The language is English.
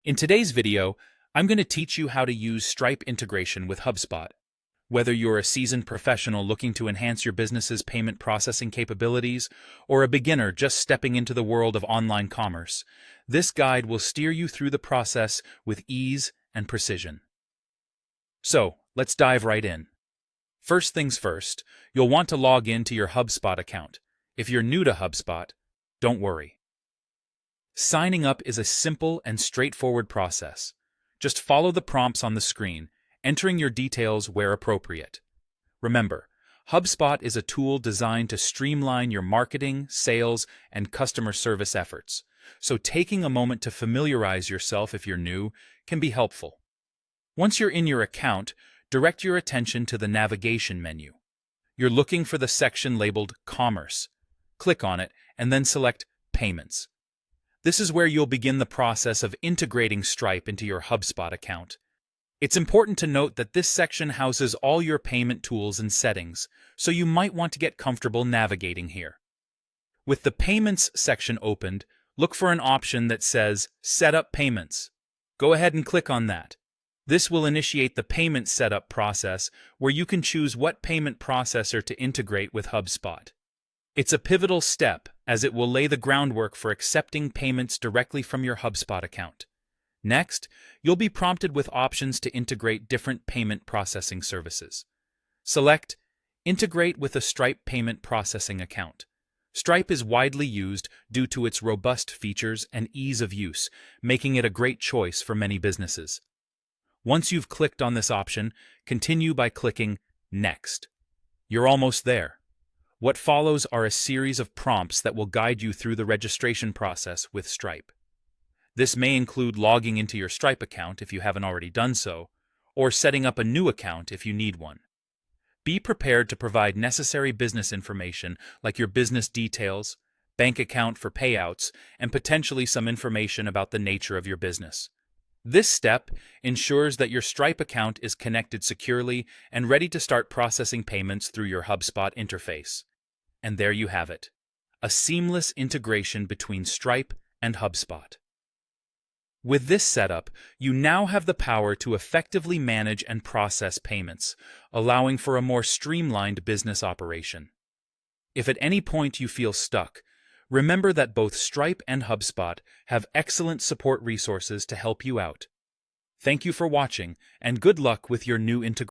In today's video, I'm going to teach you how to use Stripe integration with HubSpot. Whether you're a seasoned professional looking to enhance your business's payment processing capabilities, or a beginner just stepping into the world of online commerce, this guide will steer you through the process with ease and precision. So, let's dive right in. First things first, you'll want to log in to your HubSpot account. If you're new to HubSpot, don't worry. Signing up is a simple and straightforward process. Just follow the prompts on the screen, entering your details where appropriate. Remember, HubSpot is a tool designed to streamline your marketing, sales, and customer service efforts, so taking a moment to familiarize yourself if you're new can be helpful. Once you're in your account, direct your attention to the navigation menu. You're looking for the section labeled Commerce. Click on it and then select Payments. This is where you'll begin the process of integrating Stripe into your HubSpot account. It's important to note that this section houses all your payment tools and settings, so you might want to get comfortable navigating here. With the Payments section opened, look for an option that says Set up Payments. Go ahead and click on that. This will initiate the payment setup process where you can choose what payment processor to integrate with HubSpot. It's a pivotal step as it will lay the groundwork for accepting payments directly from your HubSpot account. Next, you'll be prompted with options to integrate different payment processing services. Select Integrate with a Stripe payment processing account. Stripe is widely used due to its robust features and ease of use, making it a great choice for many businesses. Once you've clicked on this option, continue by clicking Next. You're almost there. What follows are a series of prompts that will guide you through the registration process with Stripe. This may include logging into your Stripe account if you haven't already done so, or setting up a new account if you need one. Be prepared to provide necessary business information like your business details, bank account for payouts, and potentially some information about the nature of your business. This step ensures that your Stripe account is connected securely and ready to start processing payments through your HubSpot interface. And there you have it, a seamless integration between Stripe and HubSpot. With this setup, you now have the power to effectively manage and process payments, allowing for a more streamlined business operation. If at any point you feel stuck, remember that both Stripe and HubSpot have excellent support resources to help you out. Thank you for watching, and good luck with your new integration.